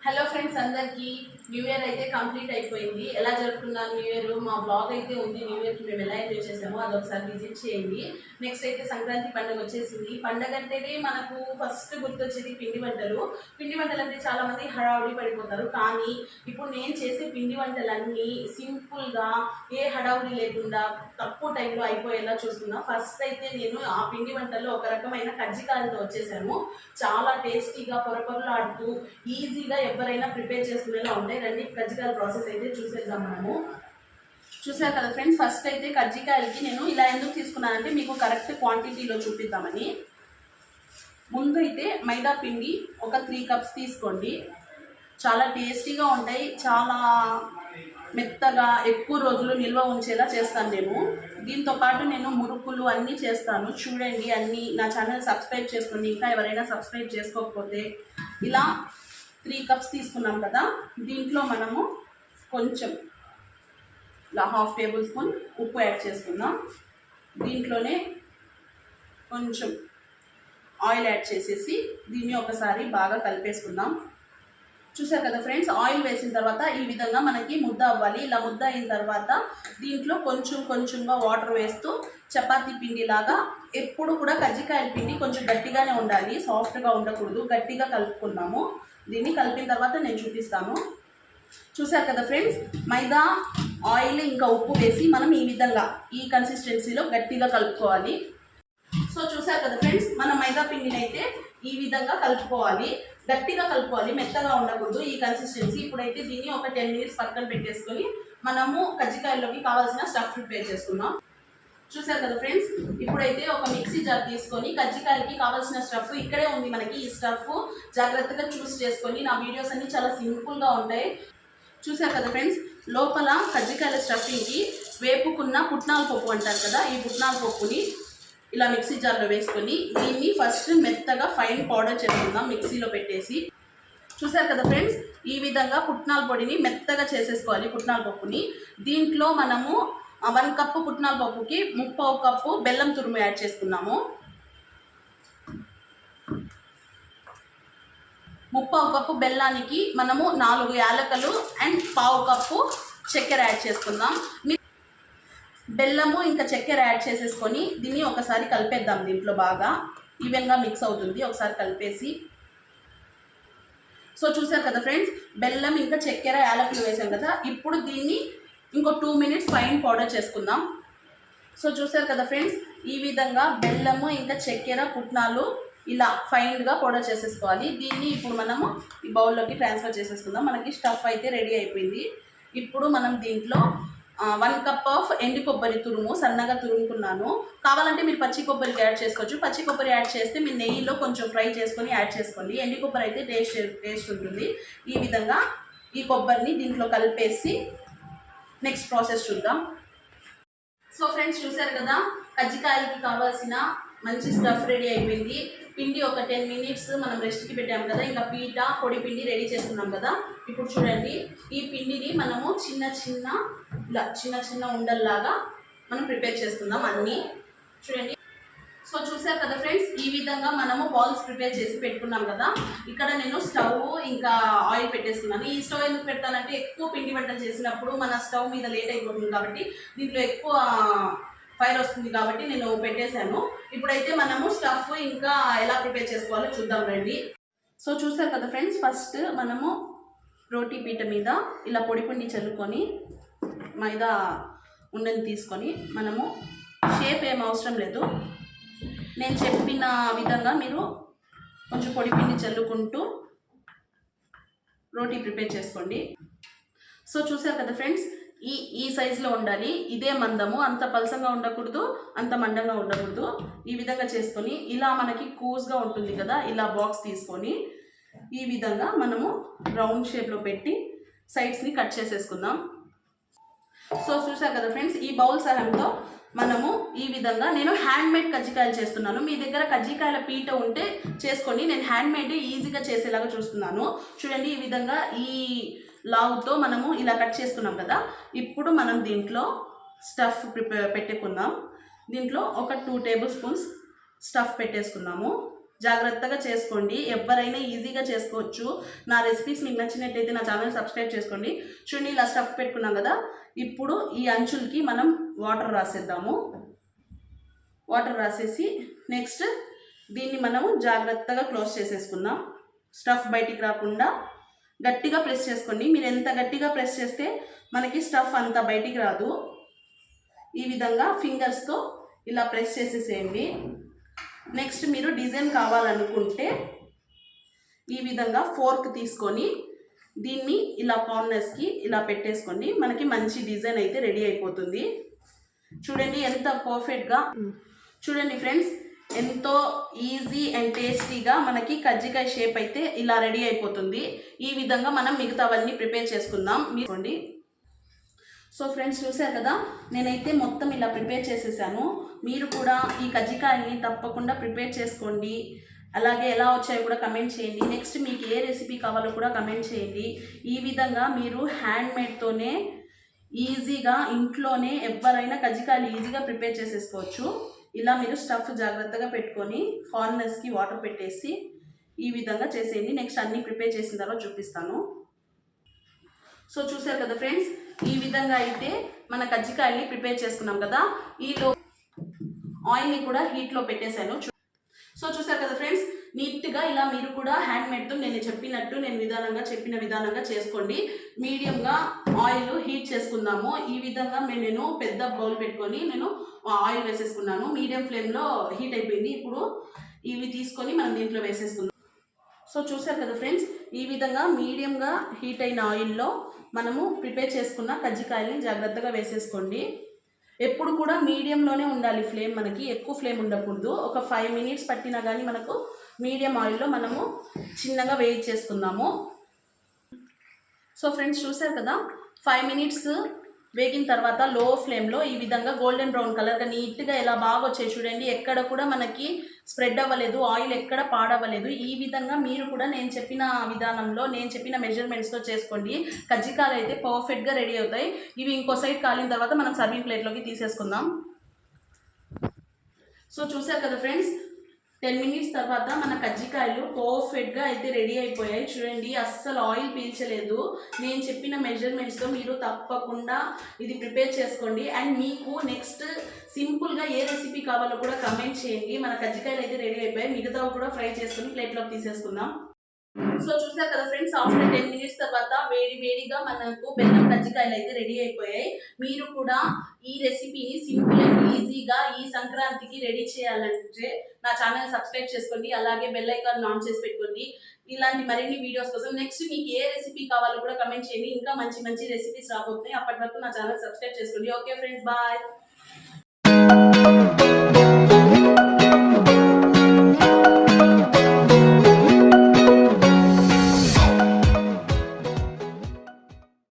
Hello friends, అందరికీ new year అయితే complete అయిపోయింది. ఎలా జరుపుకున్నారు న్యూ ఇయర్? మా బ్లాగ్ అయితే ఉంది. న్యూ ఇయర్కి మేము ఎలా ఎంజాయ్ చేసామో అదొకసారి విజిట్ చేయండి. నెక్స్ట్ అయితే సంక్రాంతి పండుగ వచ్చేసింది. పండుగ అంటేనే మనకు ఫస్ట్ గుర్తొచ్చేది పిండి వంటలు. పిండి వంటలు అంటే చాలా మంది హడావుడి పడిపోతారు. కానీ ఇప్పుడు నేను చేసే పిండి వంటలన్నీ సింపుల్గా, ఏ హడావుడి లేకుండా తక్కువ టైంలో అయిపోయేలా చూస్తున్నా. ఫస్ట్ అయితే నేను ఆ పిండి వంటల్లో ఒక రకమైన కజ్జికాయలతో వచ్చేసాను. చాలా టేస్టీగా పొరపొరలాడుతూ ఈజీగా ఎవరైనా ప్రిపేర్ చేసుకునేలా ఉంటాయి. రండి, కజ్జికాయల ప్రాసెస్ అయితే చూసేద్దాం మనము. చూసారు కదా ఫ్రెండ్స్, ఫస్ట్ అయితే కజ్జికాయలకి నేను ఇలా ఎందుకు తీసుకున్నానంటే మీకు కరెక్ట్ క్వాంటిటీలో చూపిద్దామని. ముందు అయితే మైదా పిండి ఒక 3 కప్స్ తీసుకోండి. చాలా టేస్టీగా ఉంటాయి, చాలా మెత్తగా ఎక్కువ రోజులు నిల్వ ఉంచేలా చేస్తాను నేను. దీంతో పాటు నేను మురుకులు అన్నీ చేస్తాను. చూడండి, అన్నీ నా ఛానల్ సబ్స్క్రైబ్ చేసుకోండి. ఇంకా ఎవరైనా సబ్స్క్రైబ్ చేసుకోకపోతే. ఇలా 3 కప్స్ తీసుకున్నాం కదా, దీంట్లో మనము కొంచెం ఇలా 1/2 టేబుల్ స్పూన్ ఉప్పు యాడ్ చేసుకుందాం. దీంట్లోనే కొంచెం ఆయిల్ యాడ్ చేసేసి దీన్ని ఒకసారి బాగా కలిపేసుకుందాం. చూసారు కదా ఫ్రెండ్స్, ఆయిల్ వేసిన తర్వాత ఈ విధంగా మనకి ముద్ద అవ్వాలి. ఇలా ముద్ద అయిన తర్వాత దీంట్లో కొంచెంగా వాటర్ వేస్తూ చపాతీ పిండిలాగా, ఎప్పుడు కూడా కజ్జికాయల పిండి కొంచెం గట్టిగానే ఉండాలి, సాఫ్ట్గా ఉండకూడదు. గట్టిగా కలుపుకున్నాము. దీన్ని కలిపిన తర్వాత నేను చూపిస్తాను. చూసారు కదా ఫ్రెండ్స్, మైదా, ఆయిల్ ఇంకా ఉప్పు వేసి మనం ఈ విధంగా ఈ కన్సిస్టెన్సీలో గట్టిగా కలుపుకోవాలి. సో చూసారు కదా ఫ్రెండ్స్, మన మైదా పిండిని అయితే ఈ విధంగా కలుపుకోవాలి. గట్టిగా కలుపుకోవాలి, మెత్తగా ఉండకూడదు ఈ కన్సిస్టెన్సీ. ఇప్పుడైతే దీన్ని ఒక 10 మినిట్స్ పక్కన పెట్టేసుకొని మనము కజ్జికాయల్లోకి కావాల్సిన స్టఫ్ ప్రిపేర్ చేసుకుందాం. చూసారు కదా ఫ్రెండ్స్, ఇప్పుడైతే ఒక మిక్సీ జార్ తీసుకొని కజ్జికాయలకి కావాల్సిన స్టఫ్ ఇక్కడే ఉంది మనకి. ఈ స్టఫ్ జాగ్రత్తగా చూస్ చేసుకొని, నా వీడియోస్ అన్ని చాలా సింపుల్గా ఉంటాయి. చూసారు కదా ఫ్రెండ్స్, లోపల కజ్జికాయల స్టఫింగ్కి వేపుకున్న పుట్నాల పప్పు అంటారు కదా, ఈ పుట్నాల పప్పుని ఇలా మిక్సీ జార్లో వేసుకొని దీన్ని ఫస్ట్ మెత్తగా ఫైన్ పౌడర్ చేసుకుందాం మిక్సీలో పెట్టేసి. చూసారు కదా ఫ్రెండ్స్, ఈ విధంగా పుట్నాల పొడిని మెత్తగా చేసేసుకోవాలి. పుట్నాల పప్పుని దీంట్లో మనము 1 కప్పు పుట్నాల పప్పుకి 3/4 కప్పు బెల్లం తురుము యాడ్ చేసుకున్నాము. 3/4 కప్పు బెల్లానికి మనము 4 యాలకులు అండ్ 1/4 కప్పు చక్కెర యాడ్ చేసుకుందాం. బెల్లము ఇంకా చక్కెర యాడ్ చేసేసుకొని దీన్ని ఒకసారి కలిపేద్దాం. దీంట్లో బాగా ఈవెన్గా మిక్స్ అవుతుంది, ఒకసారి కలిపేసి. సో చూసారు కదా ఫ్రెండ్స్, బెల్లం ఇంకా చక్కెర యాలకులు వేసాం కదా, ఇప్పుడు దీన్ని ఇంకో 2 మినిట్స్ ఫైన్ పౌడర్ చేసుకుందాం. సో చూసారు కదా ఫ్రెండ్స్, ఈ విధంగా బెల్లము ఇంకా చక్కెర పుట్నాలు ఇలా ఫైన్గా పౌడర్ చేసేసుకోవాలి. దీన్ని ఇప్పుడు మనము ఈ బౌల్లోకి ట్రాన్స్ఫర్ చేసేసుకుందాం. మనకి స్టఫ్ అయితే రెడీ అయిపోయింది. ఇప్పుడు మనం దీంట్లో 1 కప్ ఆఫ్ ఎండు కొబ్బరి తురుము సన్నగా తురుముకున్నాను. కావాలంటే మీరు పచ్చి కొబ్బరి యాడ్ చేసుకోవచ్చు. పచ్చి కొబ్బరి యాడ్ చేస్తే మీరు నెయ్యిలో కొంచెం ఫ్రై చేసుకొని యాడ్ చేసుకోండి. ఎండు కొబ్బరి అయితే టేస్ట్ ఉంటుంది. ఈ విధంగా ఈ కొబ్బరిని దీంట్లో కలిపేసి నెక్స్ట్ ప్రాసెస్ చూద్దాం. సో ఫ్రెండ్స్, చూసారు కదా, కజ్జికాయలకి కావాల్సిన మంచి స్టఫ్ రెడీ అయిపోయింది. పిండి ఒక 10 మినిట్స్ మనం రెస్ట్కి పెట్టాము కదా, ఇంకా పీట పొడి పిండి రెడీ చేసుకున్నాం కదా. ఇప్పుడు చూడండి, ఈ పిండిని మనము చిన్న చిన్న ఉండల్లాగా మనం ప్రిపేర్ చేసుకుందాం అన్నీ. చూడండి. సో చూసారు కదా ఫ్రెండ్స్, ఈ విధంగా మనము బాల్స్ ప్రిపేర్ చేసి పెట్టుకున్నాం కదా. ఇక్కడ నేను స్టవ్ ఇంకా ఆయిల్ పెట్టేసుకున్నాను. ఈ స్టవ్ ఎందుకు పెడతానంటే ఎక్కువ పిండి వంటలు చేసినప్పుడు మన స్టవ్ మీద లేట్ అయిపోతుంది కాబట్టి, దీంట్లో ఎక్కువ ఫైర్ వస్తుంది కాబట్టి నేను పెట్టేశాను. ఇప్పుడైతే మనము స్టఫ్ ఇంకా ఎలా ప్రిపేర్ చేసుకోవాలో చూద్దాం రండి. సో చూసారు కదా ఫ్రెండ్స్, ఫస్ట్ మనము రోటీ పీట మీద ఇలా పొడి పిండి చల్లుకొని మైదా ఉండని తీసుకొని, మనము షేప్ ఏం అవసరం లేదు, నేను చెప్పిన విధంగా మీరు కొంచెం పొడి పిండి చల్లుకుంటూ రోటీ ప్రిపేర్ చేసుకోండి. సో చూసారు కదా ఫ్రెండ్స్, ఈ సైజులో ఉండాలి. ఇదే మందము, అంత పలసంగా ఉండకూడదు, అంత మందంగా ఉండకూడదు. ఈ విధంగా చేసుకొని ఇలా మనకి కూజ్గా ఉంటుంది కదా, ఇలా బాక్స్ తీసుకొని ఈ విధంగా మనము రౌండ్ షేప్లో పెట్టి సైడ్స్ని కట్ చేసేసుకుందాం. సో చూసారు కదా ఫ్రెండ్స్, ఈ బౌల్ సహాయంతో మనము ఈ విధంగా, నేను హ్యాండ్మేడ్ కజ్జికాయలు చేస్తున్నాను. మీ దగ్గర కజ్జికాయల పీట ఉంటే చేసుకోండి. నేను హ్యాండ్మేడ్ ఈజీగా చేసేలాగా చూస్తున్నాను. చూడండి, ఈ విధంగా ఈ లావుతో మనము ఇలా కట్ చేసుకున్నాం కదా. ఇప్పుడు మనం దీంట్లో స్టఫ్ పెట్టుకుందాం. దీంట్లో ఒక 2 టేబుల్ స్పూన్స్ స్టఫ్ పెట్టేసుకున్నాము. జాగ్రత్తగా చేసుకోండి. ఎవరైనా ఈజీగా చేసుకోవచ్చు. నా రెసిపీస్ మీకు నచ్చినట్టయితే నా ఛానల్ సబ్స్క్రైబ్ చేసుకోండి. చూడండి ఇలా స్టఫ్ పెట్టుకున్నాం కదా, ఇప్పుడు ఈ అంచులకి మనం వాటర్ రాసేద్దాము. వాటర్ రాసేసి నెక్స్ట్ దీన్ని మనము జాగ్రత్తగా క్లోజ్ చేసేసుకుందాం. స్టఫ్ బయటికి రాకుండా గట్టిగా ప్రెస్ చేసుకోండి. మీరు ఎంత గట్టిగా ప్రెస్ చేస్తే మనకి స్టఫ్ అంత బయటికి రాదు. ఈ విధంగా ఫింగర్స్తో ఇలా ప్రెస్ చేసేసేయండి. నెక్స్ట్ మీరు డిజైన్ కావాలనుకుంటే ఈ విధంగా ఫోర్క్ తీసుకొని దీన్ని ఇలా కార్నర్స్కి ఇలా పెట్టేసుకోండి. మనకి మంచి డిజైన్ అయితే రెడీ అయిపోతుంది. చూడండి ఎంత పర్ఫెక్ట్గా. చూడండి ఫ్రెండ్స్, ఎంతో ఈజీ అండ్ టేస్టీగా మనకి కజ్జికాయ షేప్ అయితే ఇలా రెడీ అయిపోతుంది. ఈ విధంగా మనం మిగతావన్నీ ప్రిపేర్ చేసుకుందాం. మీరుకోండి. సో ఫ్రెండ్స్, చూసారు కదా, నేనైతే మొత్తం ఇలా ప్రిపేర్ చేసేసాను. మీరు కూడా ఈ కజ్జికాయని తప్పకుండా ప్రిపేర్ చేసుకోండి. అలాగే ఎలా వచ్చాయో కూడా కమెంట్ చేయండి. నెక్స్ట్ మీకు ఏ రెసిపీ కావాలో కూడా కమెంట్ చేయండి. ఈ విధంగా మీరు హ్యాండ్మేడ్తోనే ఈజీగా ఇంట్లోనే ఎవరైనా కజ్జికాయలు ఈజీగా ప్రిపేర్ చేసేసుకోవచ్చు. ఇలా మీరు స్టఫ్ జాగ్రత్తగా పెట్టుకొని కార్నర్స్కి వాటర్ పెట్టేసి ఈ విధంగా చేసేయండి. నెక్స్ట్ అన్నీ ప్రిపేర్ చేసిన తర్వాత చూపిస్తాను. సో చూసారు కదా ఫ్రెండ్స్, ఈ విధంగా అయితే మన కజ్జికాయల్ని ప్రిపేర్ చేసుకున్నాం కదా. ఈలో ఆయిల్ని కూడా హీట్లో పెట్టేశాను. సో చూసారు కదా ఫ్రెండ్స్, నీట్గా ఇలా మీరు కూడా హ్యాండ్మేడ్తో నేను చెప్పిన విధానంగా చేసుకోండి. మీడియంగా ఆయిల్ హీట్ చేసుకుందాము. ఈ విధంగా నేను పెద్ద బౌల్ పెట్టుకొని నేను ఆయిల్ వేసేసుకున్నాను. మీడియం ఫ్లేమ్లో హీట్ అయిపోయింది. ఇప్పుడు ఇవి తీసుకొని మనం దీంట్లో వేసేసుకుందాం. సో చూసారు కదా ఫ్రెండ్స్, ఈ విధంగా మీడియంగా హీట్ అయిన ఆయిల్లో మనము ప్రిపేర్ చేసుకున్న కజ్జికాయల్ని జాగ్రత్తగా వేసేసుకోండి. ఎప్పుడు కూడా మీడియంలోనే ఉండాలి ఫ్లేమ్, మనకి ఎక్కువ ఫ్లేమ్ ఉండకూడదు. ఒక 5 మినిట్స్ పట్టినా కానీ మనకు మీడియం ఆయిల్లో మనము చిన్నగా వేయించేసుకుందాము. సో ఫ్రెండ్స్, చూసారు కదా, 5 మినిట్స్ వేగిన తర్వాత లో ఫ్లేమ్లో ఈ విధంగా గోల్డెన్ బ్రౌన్ కలర్గా నీట్గా ఎలా బాగా వచ్చాయి చూడండి. ఎక్కడ కూడా మనకి స్ప్రెడ్ అవ్వలేదు, ఆయిల్ ఎక్కడ పాడవ్వలేదు. ఈ విధంగా మీరు కూడా నేను చెప్పిన విధానంలో నేను చెప్పిన మెజర్మెంట్స్తో చేసుకోండి. కజ్జికాయలు అయితే పర్ఫెక్ట్గా రెడీ అవుతాయి. ఇవి ఇంకో సైడ్ కాలిన తర్వాత మనం సర్వింగ్ ప్లేట్లోకి తీసేసుకుందాం. సో చూసారు కదా ఫ్రెండ్స్, 10 మినిట్స్ తర్వాత మన కజ్జికాయలు పర్ఫెక్ట్గా అయితే రెడీ అయిపోయాయి. చూడండి, అస్సలు ఆయిల్ పీల్చలేదు. నేను చెప్పిన మెజర్మెంట్స్తో మీరు తప్పకుండా ఇది ప్రిపేర్ చేసుకోండి. అండ్ మీకు నెక్స్ట్ సింపుల్గా ఏ రెసిపీ కావాలో కూడా కమెంట్ చేయండి. మన కజ్జికాయలు అయితే రెడీ అయిపోయాయి. మిగతావి కూడా ఫ్రై చేసుకుని ప్లేట్లోకి తీసేసుకుందాం. సో చూసారు కదా ఫ్రెండ్స్, ఆఫ్టర్ 10 మినిట్స్ తర్వాత వేడిగా మనకు బెల్లం కజ్జికాయలు అయితే రెడీ అయిపోయాయి. మీరు కూడా ఈ రెసిపీని సింపుల్ అండ్ ఈజీగా ఈ సంక్రాంతికి రెడీ చేయాలంటే నా ఛానల్ సబ్స్క్రైబ్ చేసుకోండి. అలాగే బెల్ ఐకాన్ ఆన్ చేసి పెట్టుకోండి. ఇలాంటి మరిన్ని వీడియోస్ కోసం నెక్స్ట్ మీకు ఏ రెసిపీ కావాలో కూడా కమెంట్ చేయండి. ఇంకా మంచి రెసిపీస్ రాబోతున్నాయి. అప్పటి వరకు నా ఛానల్ సబ్స్క్రైబ్ చేసుకోండి. Okay friends, bye.